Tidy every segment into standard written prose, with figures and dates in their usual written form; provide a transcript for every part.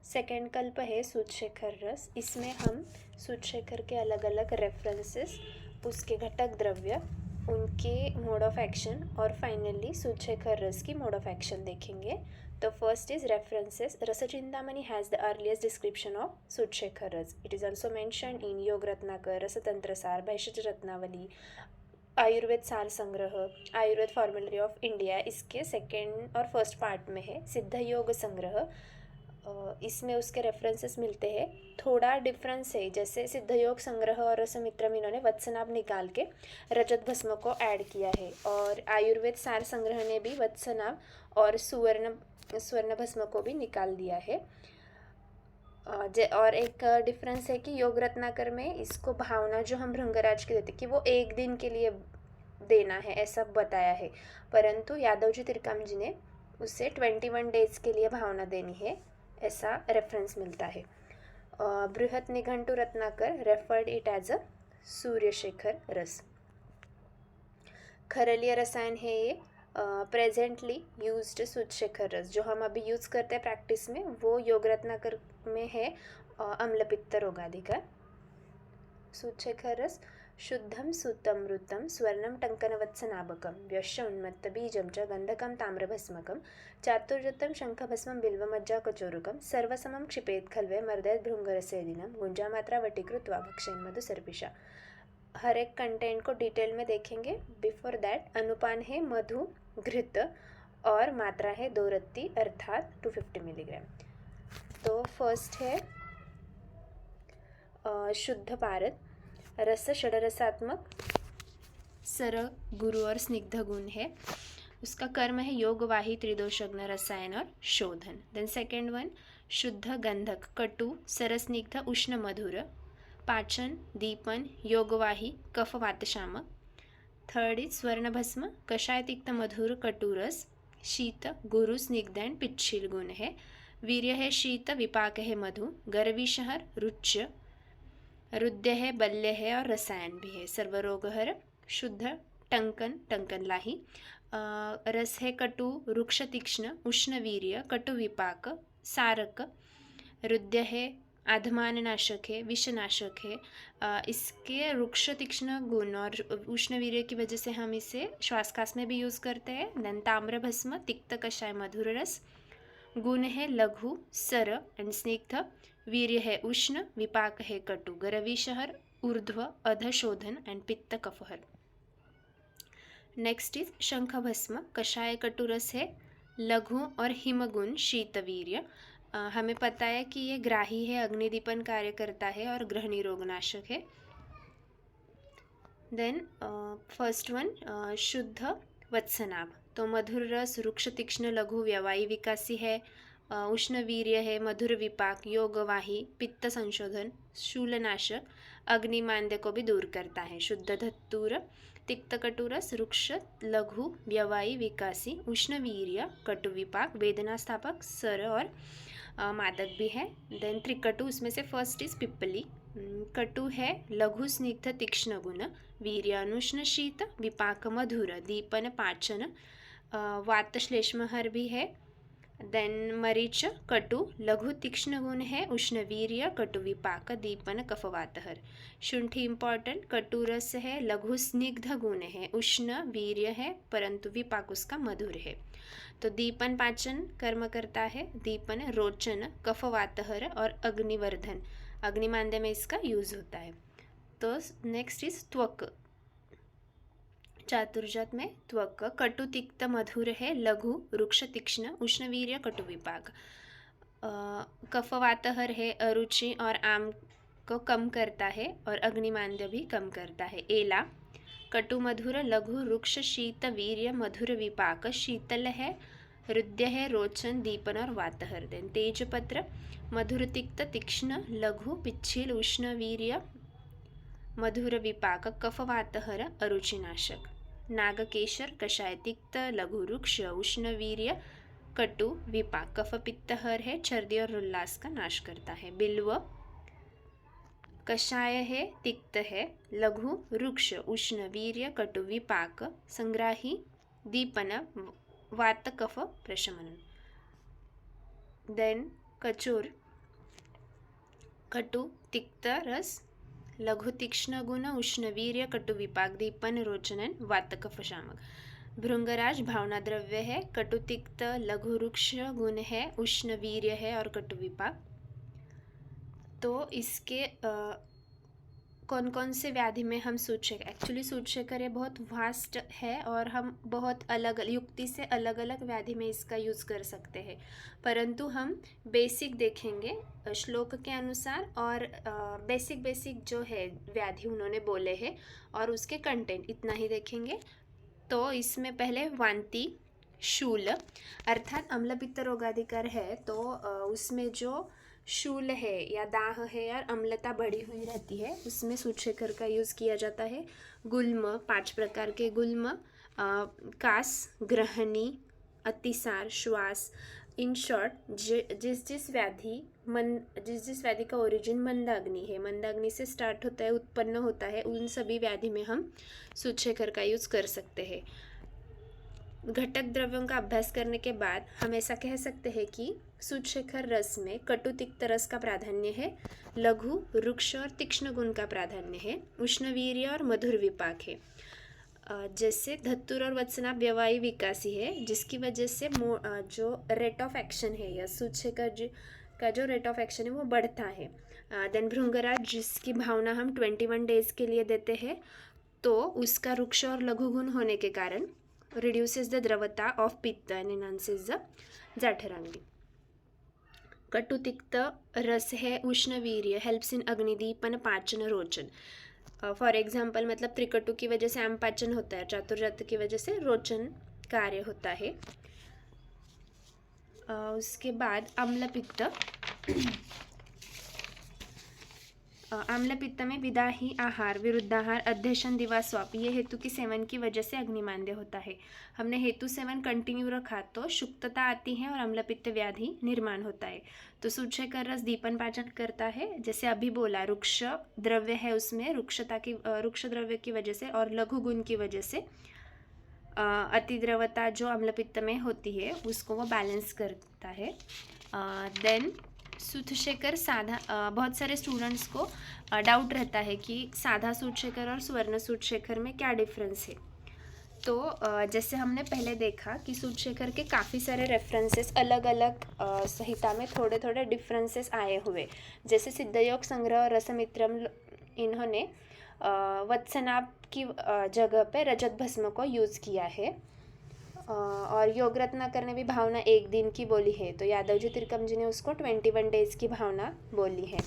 Second कल्प है सूतशेखर रस। इसमें हम सूतशेखर के अलग अलग रेफरेंसेस, उसके घटक द्रव्य, उनके मोड ऑफ एक्शन और फाइनली सूतशेखर रस की मोड ऑफ एक्शन देखेंगे। तो first is references. Rasachintamani has the earliest description of Sutshekhar Ras. It is also mentioned in Yoga Ratnakar, Rasatantra Sar, Bhaishajya Ratnavali, Ayurveda Sar Sangraha, Ayurveda formulary of India इसके सेकेंड और फर्स्ट पार्ट में है। सिद्ध योग संग्रह, इसमें उसके रेफरेंसेस मिलते हैं। थोड़ा डिफरेंस है, जैसे सिद्ध योग संग्रह और रसमित्रम इन्होंने वत्सनाभ निकाल के रजत भस्म को ऐड किया है, और आयुर्वेद सार संग्रह ने भी वत्सनाभ और स्वर्ण भस्म को भी निकाल दिया है। और एक डिफरेंस है कि योग रत्नाकर में इसको भावना जो हम भृंगराज की देते कि वो एक दिन के लिए देना है ऐसा बताया है, परंतु यादवजी तिरकाम जी ने उसे 21 डेज के लिए भावना देनी है ऐसा रेफरेंस मिलता है। Brihat Nighantu Ratnakar referred it as a Suryashekhar Ras. खरलीय रसायन है ये प्रेजेंटली यूज्ड सूतशेखर रस, जो हम अभी यूज़ करते हैं प्रैक्टिस में, वो योग रत्नाकर में है अम्लपित्त रोगादि का। सूतशेखर रस शुद्धं सूतमृतं स्वर्णं टङ्कनवत्सनाभकं व्यश्य उन्मत्तबीजं च गन्धकं ताम्रभस्मकं चातुर्यतं शङ्खभस्मं बिल्वमज्जाकचोरुकं सर्वसमं क्षिपेत् खल्वे मर्दयत् भृंगरसेदिनं गुंजामात्रा वटीकृत्वा भक्षेन् मधुसर्पिषा। हर एक कंटेंट को डिटेल में देखेंगे। बिफोर दैट अनुपान है मधु घृत और मात्रा है 2 रत्ती अर्थात 250 मिलीग्राम। तो फर्स्ट है शुद्ध पारद। रस षडरसात्मक सर गुरु और स्निग्ध गुण है। उसका कर्म है योगवाही त्रिदोषग्न रसायन और शोधन। देन सेकेंड वन शुद्ध गंधक कटु सरस्निग्ध उष्ण मधुर पाचन दीपन योगवाही कफ वातशामक। थर्ड इज स्वर्णभस्म कषाय तिक्त मधुर कटुरस शीत गुरु स्निग्ध एंड पिच्छील गुण है। वीर्य है शीत विपाक है मधु गर्विशहर रुच्य रुद्य है बल्य है और रसायन भी है। सर्वरोगहर शुद्ध टंकन लाही। रस है कटु रुक्ष तीक्ष्ण उष्ण वीर्य कटु विपाक सारक। रुद्य है आधमान नाशक है विषनाशक है। इसके रुक्ष तीक्ष्ण गुण और उष्ण वीर्य की वजह से हम इसे श्वासकास में भी यूज़ करते हैं। देन ताम्र भस्म तिक्त कषाय मधुर रस। गुण है लघु सर एंड स्निग्ध। वीर्य है उष्ण विपाक है कटु गरविशहर ऊर्ध्व अधशोधन एंड पित्त कफहर। नेक्स्ट इज शंख भस्म कषाय कटुरस है लघु और हिमगुण शीतवीर्य। हमें पता है कि ये ग्राही है, अग्निदीपन कार्य करता है और ग्रहणी रोगनाशक है। देन फर्स्ट वन शुद्ध वत्सनाभ, तो मधुर रस रुक्ष तीक्ष्ण लघु व्यवायी विकासी है, उष्ण वीर्य है, मधुर विपाक योगवाही पित्त संशोधन शूलनाशक, अग्निमांद्य को भी दूर करता है। शुद्ध धतूर तिक्त कटुरस रुक्ष लघु व्यवायी विकासी उष्ण वीर्य कटु विपाक वेदना स्थापक सर और मादक भी है। देन त्रिकटु, उसमें से फर्स्ट इज पिप्पली। कटु है लघु स्निग्ध तीक्ष्ण गुण वीर्यानुष्ण शीत विपाक मधुर दीपन पाचन वातश्लेष्महर भी है। देन मरीच कटु लघु तीक्ष्ण गुण है उष्ण वीर्य कटु विपाक दीपन कफवातहर। शुंठी इंपॉर्टेंट, कटु रस है लघु स्निग्ध गुण है उष्ण वीर्य है परंतु विपाक उसका मधुर है। तो दीपन पाचन कर्म करता है, दीपन रोचन कफवातहर और अग्निवर्धन अग्निमांद्य में इसका यूज होता है। तो नेक्स्ट इज त्वक, चातुर्जात में त्वक कटु तिक्त मधुर है लघु रुक्ष तीक्ष्ण उष्ण वीर्य कटु विपाक। कफवातहर है अरुचि और आम को कम करता है और अग्निमांद्य भी कम करता है। एला कटु मधुर लघु रुक्ष शीत वीर्य मधुर विपाक शीतल है रुद्य है रोचन दीपन और वातहर। देन तेजपत्र मधुर तिक्त तीक्ष्ण लघु पिच्छील उष्ण वीर्य मधुर विपाक कफवातहर अरुचिनाशक। नागकेशर कषाय तिक्त लघु रुक्ष उष्ण वीर्य कटु विपाक कफ पित्तहर है छर्दी और उल्लास का नाश करता है। बिल्व कषाय है तिक्त है लघु रुक्ष उष्ण वीर्य कटु विपाक संग्राही दीपन वात कफ प्रशमन। देन कचोर कटु तिक्त रस, लघु तीक्ष्ण गुण, उष्णवीर्य, कटु विपाक, दीपन, रोचनन, वात कफ शामक। भृंगराज भावना द्रव्य है, कटु तिक्त लघु रुक्ष गुण है, उष्ण वीर्य है और कटु विपाक। तो इसके कौन कौन से व्याधि में हम सूचक, एक्चुअली सूचकर ये बहुत वास्ट है और हम बहुत अलग युक्ति से अलग अलग व्याधि में इसका यूज़ कर सकते हैं, परंतु हम बेसिक देखेंगे श्लोक के अनुसार और बेसिक जो है व्याधि उन्होंने बोले हैं और उसके कंटेंट इतना ही देखेंगे। तो इसमें पहले वांति, शूल अर्थात अम्ल पित्त रोगाधिकार है, तो उसमें जो शूल है या दाह है या अम्लता बढ़ी हुई रहती है उसमें सूचेकर का यूज़ किया जाता है। गुल्म, 5 प्रकार के गुल्म, कास, ग्रहणी, अतिसार, श्वास, इन शॉर्ट जिस व्याधि का ओरिजिन मंदाग्नि है, मंदाग्नि से स्टार्ट होता है, उत्पन्न होता है, उन सभी व्याधि में हम सूचेकर का यूज़ कर सकते हैं। घटक द्रव्यों का अभ्यास करने के बाद हम ऐसा कह सकते हैं कि सूचेकर रस में कटु तिक्त रस का प्राधान्य है, लघु रुक्ष और तीक्ष्ण गुण का प्राधान्य है, उष्णवीर्य और मधुर विपाक है। जैसे धतुर और वत्सना व्यवायी विकासी है, जिसकी वजह से जो रेट ऑफ एक्शन है या सूचेकर का जो रेट ऑफ एक्शन है वो बढ़ता है। देन भृंगराज जिसकी भावना हम 21 डेज के लिए देते हैं, तो उसका रुक्ष और लघु गुण होने के कारण reduces the द्रवता of पित्त and enhances the जाठरांगी। कटु तिक्त रस है, उष्ण वीर्य, हेल्प्स इन अग्निदीपन, पाचन, रोचन। फॉर एग्जाम्पल मतलब त्रिकटु की वजह से आम पाचन होता है, चातुर्जात की वजह से रोचन कार्य होता है। उसके बाद अम्ल पित्त, अम्ल पित्त में विदाही आहार, विरुद्धाहार, अध्यशन, दिवा, स्वाप ये हेतु की सेवन की वजह से अग्निमांद्य होता है। हमने हेतु सेवन कंटिन्यू रखा तो शुक्तता आती है और अम्ल पित्त व्याधि निर्माण होता है। तो सूचेकर रस दीपन पाचन करता है, जैसे अभी बोला रुक्ष द्रव्य है उसमें रुक्ष द्रव्य की वजह से और लघु गुण की वजह से अतिद्रवता जो अम्ल पित्त में होती है उसको वो बैलेंस करता है। देन सूतशेखर साधा, बहुत सारे स्टूडेंट्स को डाउट रहता है कि साधा सूतशेखर और स्वर्ण सूतशेखर में क्या डिफरेंस है। तो जैसे हमने पहले देखा कि सूतशेखर के काफ़ी सारे रेफरेंसेस अलग अलग संहिता में थोड़े थोड़े डिफरेंसेस आए हुए, जैसे सिद्धयोग संग्रह और रसमित्रम इन्होंने वत्सनाभ की जगह पे रजत भस्म को यूज़ किया है, और योग रत्नाकर ने भी भावना 1 दिन की बोली है, तो यादव जी तिरकम जी ने उसको 21 डेज की भावना बोली है।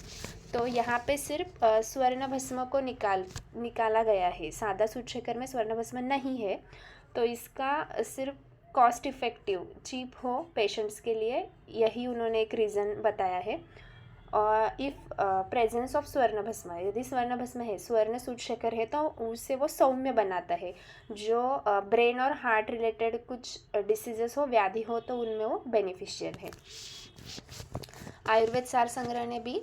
तो यहाँ पे सिर्फ स्वर्ण भस्म को निकाला गया है, सादा सूतशेखर में स्वर्ण भस्म नहीं है, तो इसका सिर्फ कॉस्ट इफ़ेक्टिव चीप हो पेशेंट्स के लिए, यही उन्होंने एक रीज़न बताया है। और इफ़ प्रेजेंस ऑफ स्वर्ण भस्म, यदि स्वर्ण भस्म है, स्वर्ण सूतशेखर है, तो उसे वो सौम्य बनाता है। जो ब्रेन और हार्ट रिलेटेड कुछ डिसीजेस हो, व्याधि हो, तो उनमें वो बेनिफिशियल है। आयुर्वेद सार संग्रह ने भी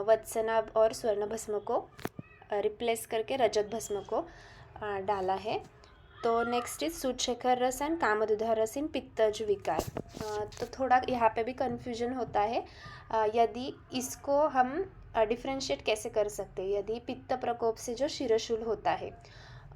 वत्सनाभ और स्वर्ण भस्म को रिप्लेस करके रजत भस्म को डाला है। तो नेक्स्ट इज सूतशेखर रस एंड कामदुधा रस इन पित्तज विकार। तो थोड़ा यहाँ पे भी कन्फ्यूजन होता है, यदि इसको हम डिफ्रेंशिएट कैसे कर सकते हैं। यदि पित्त प्रकोप से जो शिरशूल होता है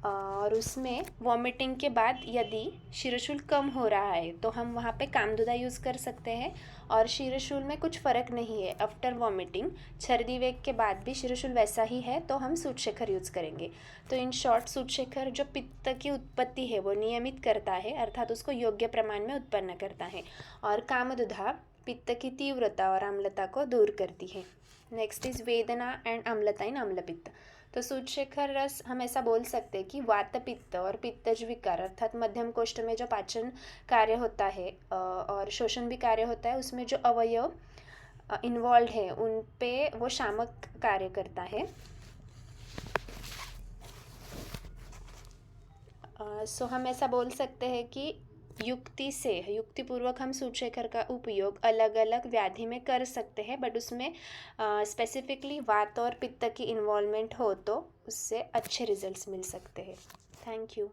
और उसमें वॉमिटिंग के बाद यदि शिरशूल कम हो रहा है तो हम वहाँ पे कामदुधा यूज़ कर सकते हैं, और शिरशूल में कुछ फ़र्क नहीं है आफ्टर वॉमिटिंग, छर्दी वेग के बाद भी शिरशूल वैसा ही है, तो हम सूतशेखर यूज़ करेंगे। तो इन शॉर्ट सूतशेखर जो पित्त की उत्पत्ति है वो नियमित करता है, अर्थात उसको योग्य प्रमाण में उत्पन्न करता है, और कामदुधा पित्त की तीव्रता और अम्लता को दूर करती है। नेक्स्ट इज वेदना एंड अम्लता इन अम्ल पित्त। तो सूतशेखर रस हम ऐसा बोल सकते हैं कि वात पित्त और पित्तज विकार अर्थात मध्यम कोष्ठ में जो पाचन कार्य होता है और शोषण भी कार्य होता है, उसमें जो अवयव इन्वॉल्व है उन पे वो शामक कार्य करता है। सो हम ऐसा बोल सकते हैं कि युक्तिपूर्वक हम सूतशेखर का उपयोग अलग अलग व्याधि में कर सकते हैं, बट उसमें स्पेसिफिकली वात और पित्त की इन्वॉल्वमेंट हो तो उससे अच्छे रिजल्ट्स मिल सकते हैं। Thank you.